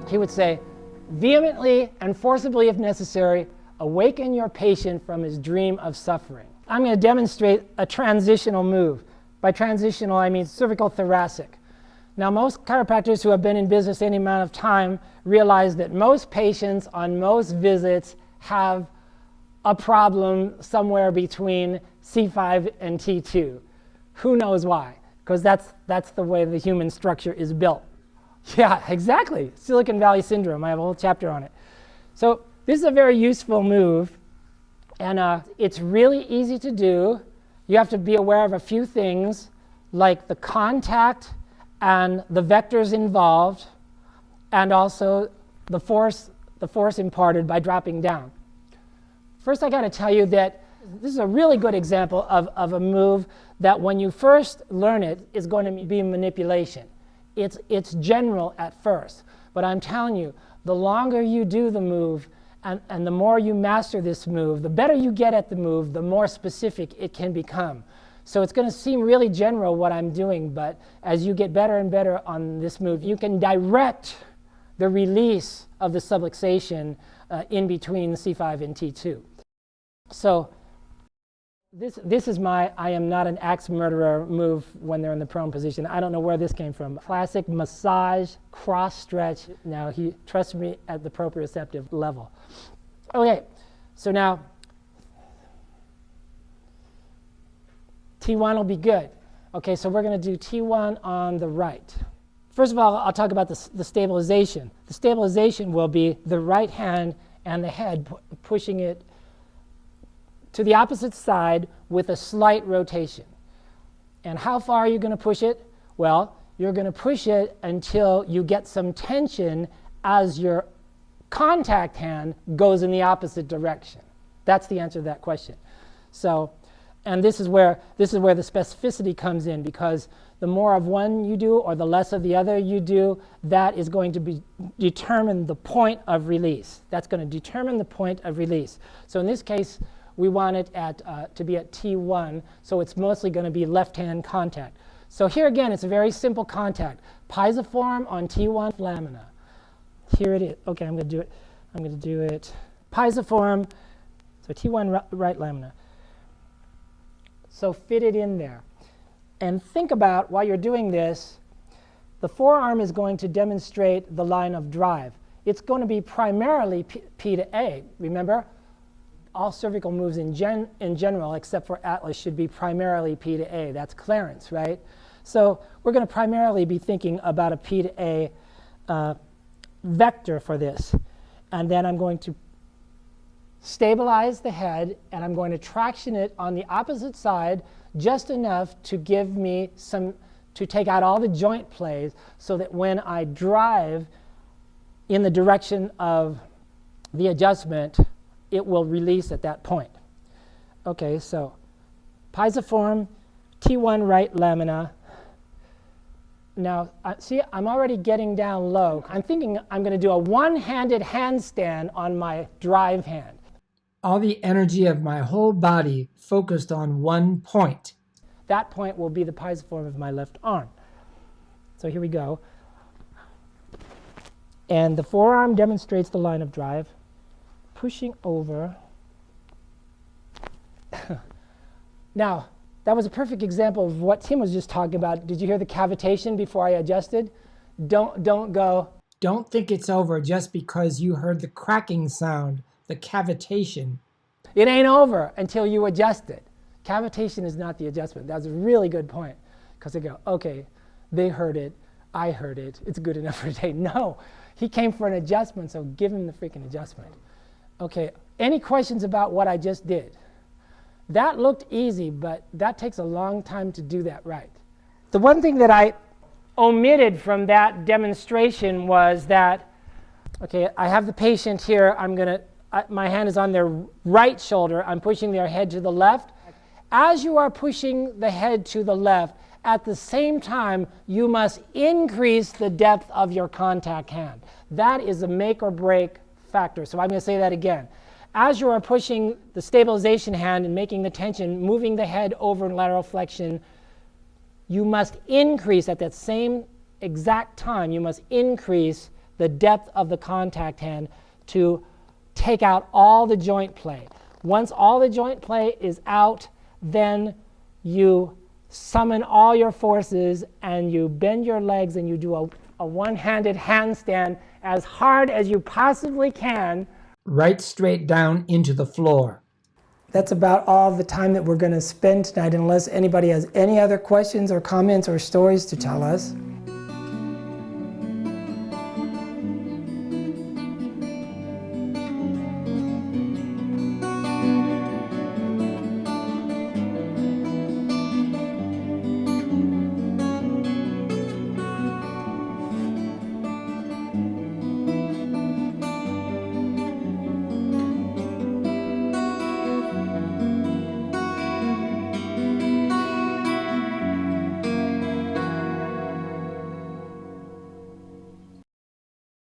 He would say, vehemently and forcibly if necessary, awaken your patient from his dream of suffering. I'm going to demonstrate a transitional move. By transitional, I mean cervicothoracic. Now, most chiropractors who have been in business any amount of time realize that most patients on most visits have a problem somewhere between C5 and T2. Who knows why? Because that's the way the human structure is built. Yeah, exactly. Silicon Valley Syndrome. I have a whole chapter on it. So this is a very useful move, and it's really easy to do. You have to be aware of a few things, like the contact and the vectors involved, and also the force imparted by dropping down. First, I got to tell you that this is a really good example of a move that when you first learn it is going to be manipulation. It's general at first, but I'm telling you, the longer you do the move and the more you master this move, the better you get at the move, the more specific it can become. So it's going to seem really general what I'm doing, but as you get better and better on this move, you can direct the release of the subluxation in between C5 and T2. So this is my I am not an axe murderer move when they're in the prone position. I don't know where this came from. Classic massage, cross stretch. Now he trusts me at the proprioceptive level. Okay, so now T1 will be good. Okay, so we're going to do T1 on the right. First of all, I'll talk about the stabilization. The stabilization will be the right hand and the head pushing it to the opposite side with a slight rotation. And how far are you going to push it? Well, you're going to push it until you get some tension as your contact hand goes in the opposite direction. That's the answer to that question. So, and this is where the specificity comes in, because the more of one you do or the less of the other you do, that is going to determine the point of release. That's going to determine the point of release. So in this case, we want it to be at T1, so it's mostly going to be left-hand contact. So here again, it's a very simple contact. Pisiform on T1 lamina. Here it is. Okay, I'm going to do it. I'm going to do it. Pisiform, so T1 right lamina. So fit it in there. And think about, while you're doing this, the forearm is going to demonstrate the line of drive. It's going to be primarily P to A. Remember? All cervical moves in general, except for Atlas, should be primarily P to A. That's Clarence, right? So we're going to primarily be thinking about a P to A vector for this. And then I'm going to stabilize the head, and I'm going to traction it on the opposite side just enough to give me to take out all the joint plays, so that when I drive in the direction of the adjustment, it will release at that point. Okay, so pisiform, T1 right lamina. Now, see, I'm already getting down low. I'm thinking I'm going to do a one-handed handstand on my drive hand. All the energy of my whole body focused on one point. That point will be the pisiform of my left arm. So here we go. And the forearm demonstrates the line of drive. Pushing over. Now, that was a perfect example of what Tim was just talking about. Did you hear the cavitation before I adjusted? Don't go. Don't think it's over just because you heard the cracking sound, the cavitation. It ain't over until you adjust it. Cavitation is not the adjustment. That's a really good point. Because they go, okay, they heard it, I heard it, it's good enough for today. No, he came for an adjustment, so give him the freaking adjustment. Okay, any questions about what I just did? That looked easy, but that takes a long time to do that right. The one thing that I omitted from that demonstration was that, okay, I have the patient here. My hand is on their right shoulder. I'm pushing their head to the left. As you are pushing the head to the left, at the same time, you must increase the depth of your contact hand. That is a make or break factor. So I'm going to say that again. As you are pushing the stabilization hand and making the tension, moving the head over in lateral flexion, you must increase at that same exact time, you must increase the depth of the contact hand to take out all the joint play. Once all the joint play is out, then you summon all your forces and you bend your legs and you do a one-handed handstand as hard as you possibly can. Right straight down into the floor. That's about all the time that we're going to spend tonight, unless anybody has any other questions or comments or stories to tell us.